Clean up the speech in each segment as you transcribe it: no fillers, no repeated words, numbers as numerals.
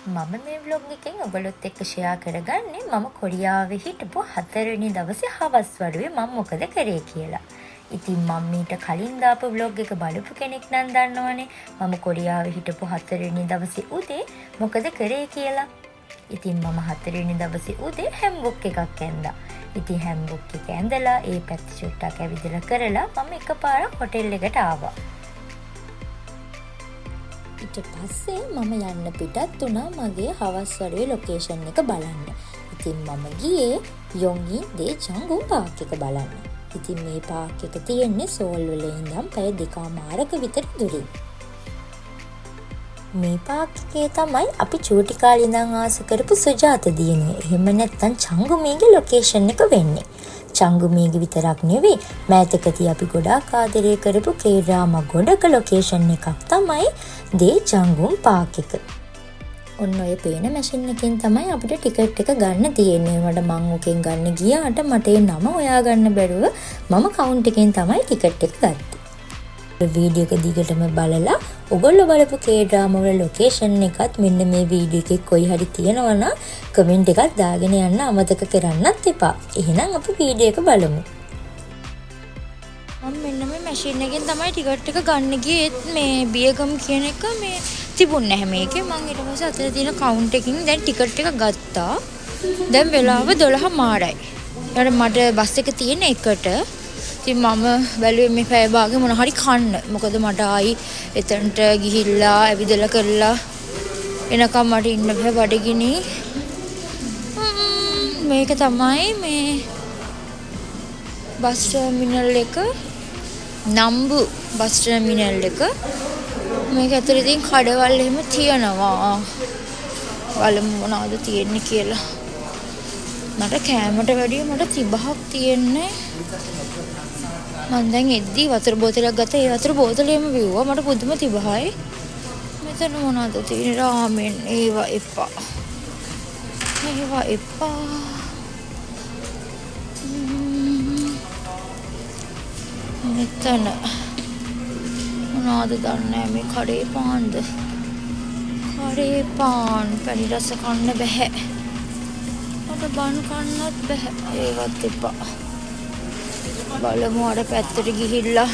මම මේ vlog එකෙන් ඔයගොල්ලොත් එක්ක ෂෙයා කරගන්නේ මම කොරියාවේ හිටපු 4 වෙනි දවසේ හවස් වරුවේ මම මොකද කරේ කියලා. ඉතින් මම මීට කලින් දාපු vlog එක බලපු කෙනෙක් නම් දන්නවනේ මම කොරියාවේ හිටපු 4 වෙනි දවසේ උදේ මොකද කරේ කියලා. ඉතින් මම 4 වෙනි දවසේ උදේ හැම්බොක් එකක් ඇන්දා. ඉතින් හැම්බොක් එක ඇඳලා ඒ පැත්ත චුට්ටක් ඇවිදලා කරලා මම එකපාරක් හොටෙල් එකට ආවා. ඊට පස්සේ මම යන්න පිටත් වුණා මගේ හවස් වරුවේ ලොකේෂන් එක බලන්න. ඉතින් මම ගියේ යොන්ගි දේචංගු පාක් එක බලන්න. ඉතින් මේ පාක් එක තියෙන්නේ සෝල් වල ඉඳන් පැය 2මාරක විතර දුරින්. මේ පාක් එකේ තමයි අපි චූටි කාලේ ඉඳන් ආස කරපු සුජාත දියණිය. එහෙම නැත්නම් චංගුමීගේ ලොකේෂන් එක වෙන්නේ. චංගුමීගේ විතරක් නෙවෙයි මෑතකදී අපි ගොඩාක් ආදරය කරපු කේඩ්‍රාමා ගොඩක ලොකේෂන් එකක් තමයි දේචංගුම් පාක් එක. ඔන්න ඔය පේන මැෂින් එකෙන් තමයි අපිට ටිකට් එක ගන්න තියෙන්නේ. මට මං ඔකෙන් ගන්න ගියාට මට ඒ නම හොයාගන්න බැරුව මම කවුන්ට් එකෙන් තමයි ටිකට් එක ගත්තේ. වීඩියෝ එක දිගටම බලලා ඔයගොල්ලෝ බලපු කේඩ්‍රාමා වල ලොකේෂන් එකත් මෙන්න මේ වීඩියෝ එකේ කොයි හරි තියෙනවා නම් කමෙන්ට් එකක් දාගෙන යන්න අමතක කරන්නත් එපා. එහෙනම් අපි වීඩියෝ එක බලමු. මම මෙන්න මේ මැෂින් එකෙන් තමයි ටිකට් එක ගන්න ගියේ. මේ බියගම් කියන එක මේ තිබුණ නැහැ මේකේ. මම ඊට පස්සේ අතේ තියෙන කවුන්ට් එකකින් දැන් ටිකට් එක ගත්තා. දැන් වෙලාව 12 මාරයි. ඊට මට බස් එක තියෙන එකට. ඉතින් මම බැලුවේ මේ පැය භාගෙ මොන හරි කන්න. මොකද මට ආයි එතනට ගිහිල්ලා ඇවිදලා කරලා එනකම් මට ඉන්න බෑ බඩගිනි. මේක තමයි මේ බස් ටර්මිනල් එක. නම්බු බස් ටර්මිනල් එක. මේක ඇතුලේ තියෙන කඩවල් එහෙම තියනවා. බලමු මොනවද තියෙන්නේ කියලා. මට කෑමට වැඩිය මට 30ක් තියෙන්නේ. මම දැන් එද්දි වතුර බෝතලයක් ගත්තා. ඒ වතුර බෝතලෙම බිව්වා. මට පුදුම 30යි. මෙතන මොනවද තියෙන්නේ? රාමෙන් ඒවා එපා. මේවා එපා. මෙතන මොනවද දන්නේ මේ කඩේ පාන්ද? කඩේ පාන් පැණි රස කන්න බෑ. මට බන් කන්නත් බෑ. ඒවත් එපා. බලමු අර පැත්තට ගිහිල්ලා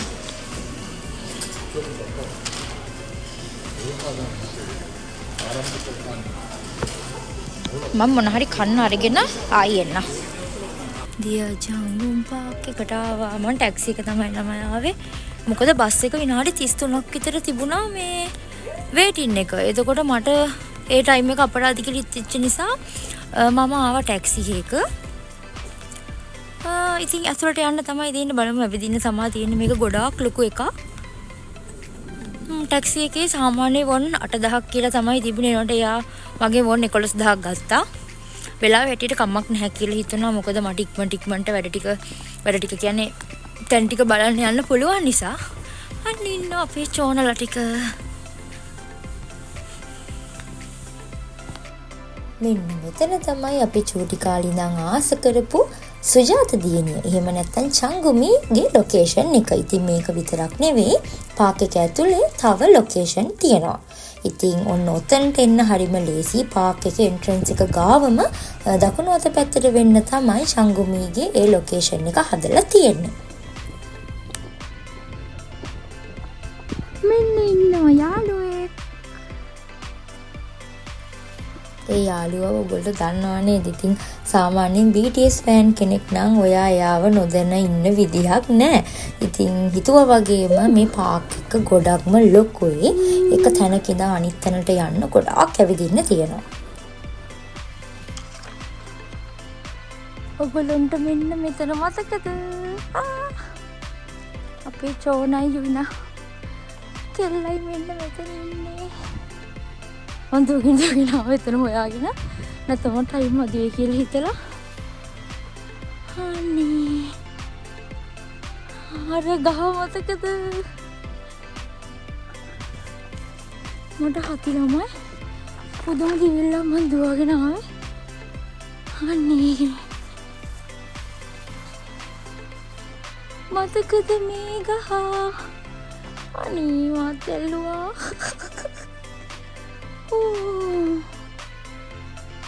මම මොන හරි කන්න අරගෙන ආයි එන්න. දියජංගුම් පාක් එකට ආවා. මම ටැක්සි එක තමයි ආවේ. මොකද බස් එක විනාඩි 33ක් විතර තිබුණා මේ වේටින් එක. එතකොට මට ඒ ටයිම් එක අපරාධ කියලා ඉච්ච නිසා මම ආවා ටැක්සි එක. ඉතින් ඇතුළට යන්න තමයි දෙන්නේ. බලමු ඇවිදින්න තමයි තියෙන්නේ. මේක ගොඩාක් ලොකු එකක්. ටැක්සි එකේ සාමාන්‍ය වොන් 8000ක් කියලා තමයි තිබුණේ. ඒකට එයා මගේ වොන් 11000ක් ගත්තා. වෙලාව හැටියට කමක් නැහැ කියලා හිතුණා. මොකද මට ඉක්මනට වැඩ ටික කියන්නේ තැන් ටික බලන්න යන්න පුළුවන් නිසා. අන්න ඉන්න අපේ චෝනලා ටික. මෙන්න මෙතන තමයි අපි චූටි කාලේ ඉඳන් ආස කරපු සුජාත දියණිය. එහෙම නැත්නම් චංගුමීගේ ලොකේෂන් එක. ඉතින් මේක විතරක් නෙවෙයි පාක් එක ඇතුලේ තව ලොකේෂන් තියෙනවා. ඉතින් ඔන්න ඔතනට එන්න හරිම ලේසි. පාක් එක එන්ට්‍රන්ස් එක ගාවම දකුණු අත පැත්තට වෙන්න තමයි චංගුමීගේ ඒ ලොකේෂන් එක හදලා තියෙන්නේ. මෙන්න ඉන්නවා යාළුවෙක්. ඒ යාළුවා ඔයගොල්ලෝ දන්නවා නේද? ඉතින් සාමාන්‍යයෙන් BTS ෆෑන් කෙනෙක් නම් ඔයා එයාව නොදැන ඉන්න විදිහක් නැහැ. ඉතින් හිතුවා වගේම මේ පාක් එක ගොඩක්ම ලොකුයි. එක තැනක ඉඳන් අනිත් තැනට යන්න ගොඩාක් ඇවිදින්න තියෙනවා. ඔයගොල්ලන්ට මෙන්න මෙතන මතකද? අපේ චෝනයි යුනා කෙල්ලයි මෙන්න මෙතන ඉන්නේ. මම දුකින් ආව එතන හොයාගෙන නැත්නම් ටයිම් මදි කියලා හිතලා අනේ අර ගහ මතකද? මට හති ළමයි පුදුම දිවිල්ලා මම දුවගෙන ආවේ. අනේ මතකද මේ ගහ? අනේ මත් ඇල්ලුවා.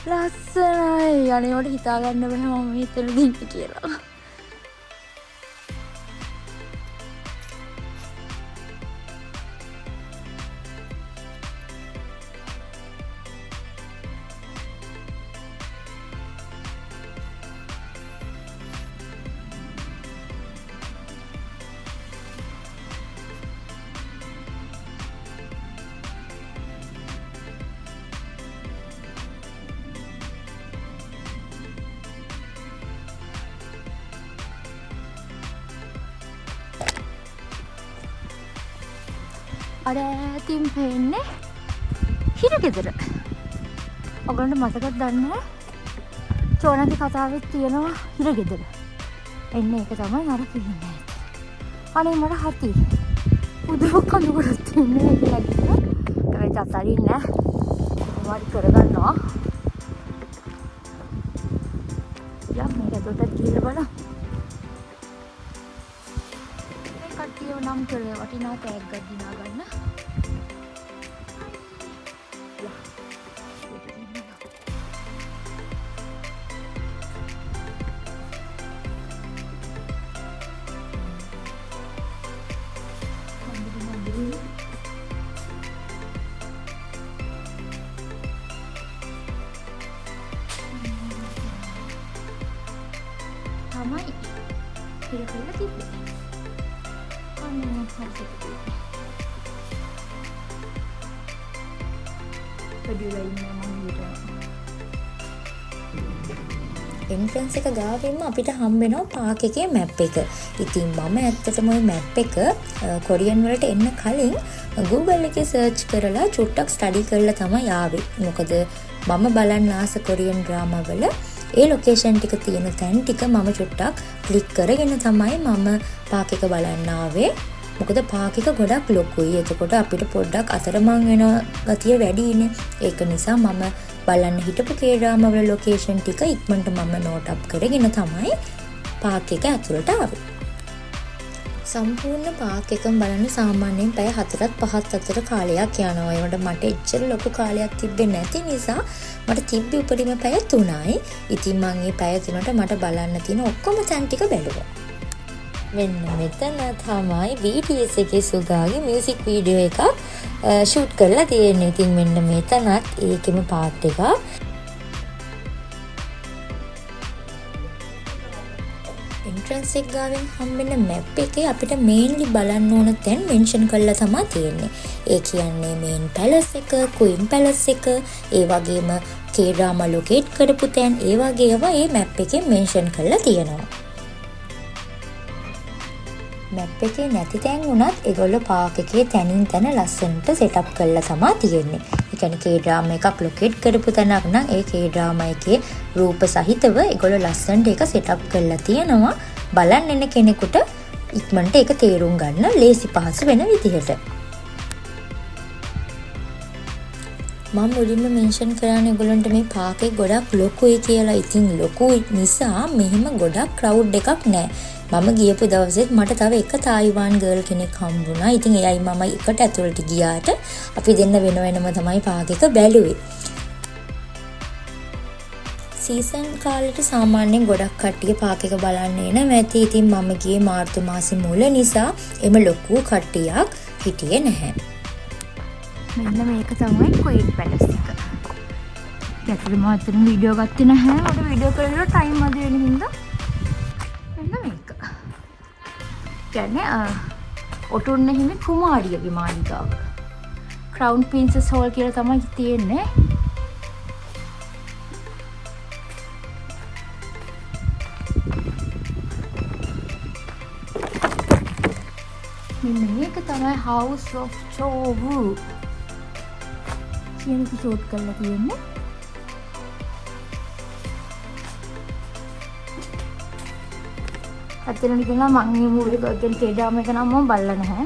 ලස්සනයි. අනේ මට හිතා ගන්න බෑ මම මෙතන දින්න කියලා. අර ඈතින් පේන්නේ හිරගෙදර. ඔයගොල්ලන්ට මතකද දන්නේ? චෝනගේ කතාවෙත් තියෙනවා හිරගෙදර. එන්නේ ඒක තමයි අර පේන්නේ. අනේ මට හති. උදේක කඳුරක් තියෙන්නේ කියලා කිව්වා. ඒක අතරින් නෑ. මොකද කරගන්නවා. යා මේක දොටත් ගිහලා බලන්න. කට්ටියව නම් කරේ වටිනා ටැග් එකක් දිනා ගන්න. තමයි ඉතින් කියලා තිබ්බේ. එන්ට්‍රන්ස් එක ගාවින්ම අපිට හම්බ වෙනවා පාක් එකේ මැප් එක. ඉතින් මම ඇත්තටම ওই මැප් එක කොරියන් වලට එන්න කලින් Google එකේ සර්ච් කරලා චුට්ටක් ස්ටඩි කරලා තමයි ආවේ. මොකද මම බලන්න ආස කොරියන් ඩ්‍රාමා වල ඒ ලොකේෂන් ටික තියෙන තැන් ටික මම චුට්ටක් ක්ලික් කරගෙන තමයි මම පාක් එක බලන්න ආවේ. මොකද පාක් එක ගොඩක් ලොකුයි. එතකොට අපිට පොඩ්ඩක් අතරමං වෙන ගතිය වැඩිනේ. ඒක නිසා මම බලන්න හිටපු කේඩ්‍රාමා වල ලොකේෂන් ටික ඉක්මනට මම නෝට් අප් කරගෙන තමයි පාක් එක ඇතුළට ආවේ. සම්පූර්ණ පාක් එකම බලන්න සාමාන්‍යයෙන් පැය 4ත් 5ත් අතර කාලයක් යනවා. ඒකට මට එච්චර ලොකු කාලයක් තිබෙන්නේ නැති නිසා මට තිබ්බේ උපරිම පැය 3යි. ඉතින් මම මේ පැය 3ට මට බලන්න තියෙන ඔක්කොම තැන් ටික බැලුවා. මෙන්න මෙතන තමයි BTS එකේ සුගාගේ මියුසික් වීඩියෝ එකක් ෂූට් කරලා තියෙන්නේ. ඉතින් මෙන්න මෙතනත් ඒකෙම පාර්ට් එකක්. එන්ට්‍රන්ස් එක ගාවින් හම්බෙන මැප් එකේ අපිට මේන්ලි බලන්න ඕන තැන් මෙන්ෂන් කරලා තමයි තියෙන්නේ. ඒ කියන්නේ මේන් පැලස් එක, ක්වීන් පැලස් එක, ඒ වගේම කේඩ්‍රාමා ලොකේට් කරපු තැන්, ඒ වගේ ඒවා මේ මැප් එකේ මෙන්ෂන් කරලා තියෙනවා. මැප් එකේ නැති තැන් වුණත් ඒගොල්ලෝ පාක් එකේ තැනින් තැන ලස්සනට සෙටප් කරලා තමයි තියෙන්නේ. ඒ කියන්නේ කේඩ්‍රාමා එකක් ලොකේට් කරපු තැනක් නම් ඒ කේඩ්‍රාමා එකේ රූප සහිතව ඒගොල්ලෝ ලස්සනට ඒක සෙටප් කරලා තියෙනවා. බලන්න එන කෙනෙකුට ඉක්මනට ඒක තේරුම් ගන්න ලේසි පහසු වෙන විදිහට. මම මුලින්ම මෙන්ෂන් කරන්නේ ඒගොල්ලන්ට මේ පාක් එක ගොඩක් ලොකුයි කියලා. ඉතින් ලොකුයි නිසා මෙහෙම ගොඩක් ක්‍රවුඩ් එකක් නැහැ. මම ගියපු දවසෙත් මට තව එක තායිවාන් ගර්ල් කෙනෙක් හම්බුණා. ඉතින් එයයි මම එකට ඇතුළට ගියාට අපි දෙන්න වෙන වෙනම තමයි පාක් එක බැලුවේ. සීසන් කාලෙට සාමාන්‍යයෙන් ගොඩක් කට්ටිය පාක් එක බලන්න එනවා ඇති. ඉතින් මම ගියේ මාර්තු මාසෙ මුල නිසා එම ලොකු කට්ටියක් හිටියේ නැහැ. මෙන්න මේක තමයි ක්වීන් පැලස් එක. ඇත්තටම මාත්‍රම වීඩියෝ ගත්තේ නැහැ. මට වීඩියෝ කරලා ටයිම් අද වෙන හින්දා මෙන්න මේක. කියන්නේ ඔටුන්න හිමි කුමාරියගේ මාලිගාව. ක්‍රවුන් ප්‍රින්සස් හෝල් කියලා තමයි තියෙන්නේ. මේක තමයි House of Chowu කියන එක ෂූට් කරලා තියෙන්නේ. අතන නිකන් මම මේ මූලික ගන්න කේඩ්‍රාමා එක නම් මම බලලා නැහැ.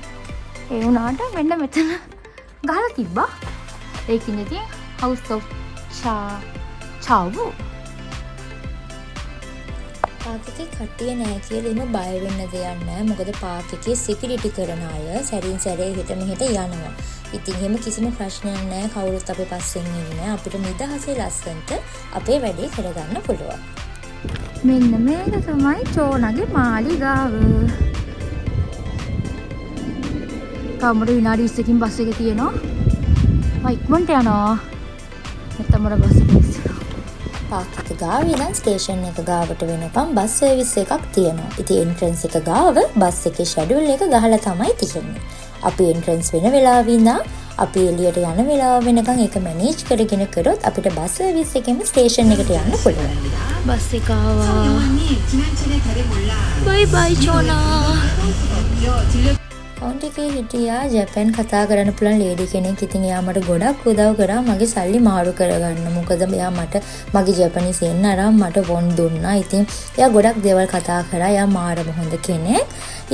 ඒ වුණාට මෙන්න මෙතන ගහලා තිබ්බා. ඒකින් ඉතින් House of Chowu පාක් එකේ කට්ටිය නැහැ කියලා එහෙම බය වෙන්න දෙයක් නැහැ. මොකද පාක් එකේ සිකියුරිටි කරන අය සැරින් සැරේ හිට මෙහෙට යනවා. ඉතින් එහෙම කිසිම ප්‍රශ්නයක් නැහැ. කවුරුත් අපේ පස්සෙන් ඉන්නේ. අපිට නිදහසේ ලස්සනට අපේ වැඩේ කරගන්න පුළුවන්. මෙන්න මේක තමයි චෝනගේ මාලිගාව. කවුරුද විනාඩි 20කින් බස් එක තියෙනවා. මම ඉක්මනට යනවා. නැත්තම් මට බස් එක මිස් වෙනවා. පාක් එක ගාව ඉඳන් ස්ටේෂන් එක ගාවට වෙනකම් බස් සර්විස් එකක් තියෙනවා. ඉතින් එන්ට්‍රන්ස් එක ගාව බස් එකේ ෂෙඩියුල් එක ගහලා තමයි තියෙන්නේ. අපි එන්ට්‍රන්ස් වෙන වෙලාවෙ ඉඳන් අපි එළියට යන වෙලාව වෙනකන් ඒක මැනේජ් කරගෙන කරොත් අපිට බස් සර්විස් එකෙම ස්ටේෂන් එකට යන්න පුළුවන්. බස් එක ආවා. බයි බයි චෝනා. කවුන්ට් එකේ හිටියා ජපන් කතා කරන්න පුළුවන් ලේඩි කෙනෙක්. ඉතින් එයා මට ගොඩක් උදව් කරා මගේ සල්ලි මාරු කරගන්න. මොකද එයා මට මගේ ජපනීස් එන්න අරන් මට වොන් දුන්නා. ඉතින් එයා ගොඩක් දේවල් කතා කරා. එයා මාරම හොඳ කෙනෙක්.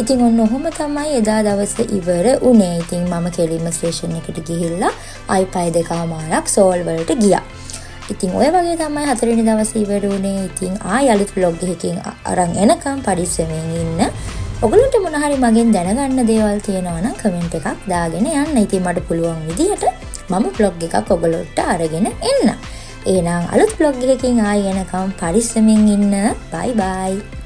ඉතින් ඔන්න ඔහොම තමයි එදා දවස ඉවර වුණේ. ඉතින් මම කෙලින්ම ස්ටේෂන් එකට ගිහිල්ලා ආයි පය දෙකමාරක් සෝල් වලට ගියා. ඉතින් ඔය වගේ තමයි 4 වෙනි දවසේ ඉවර වුණේ. ඉතින් ආයි අලුත් vlog එකකින් අරන් එනකම් පරිස්සමෙන් ඉන්න. ඔගලන්ට මොන හරි මගෙන් දැනගන්න දේවල් තියෙනවා නම් කමෙන්ට් එකක් දාගෙන යන්න. ඉතින් මට පුළුවන් විදිහට මම vlog එකක් ඔගලන්ට අරගෙන එන්න. එහෙනම් අලුත් vlog එකකින් ආයි එනකම් පරිස්සමෙන් ඉන්න. බයි බයි.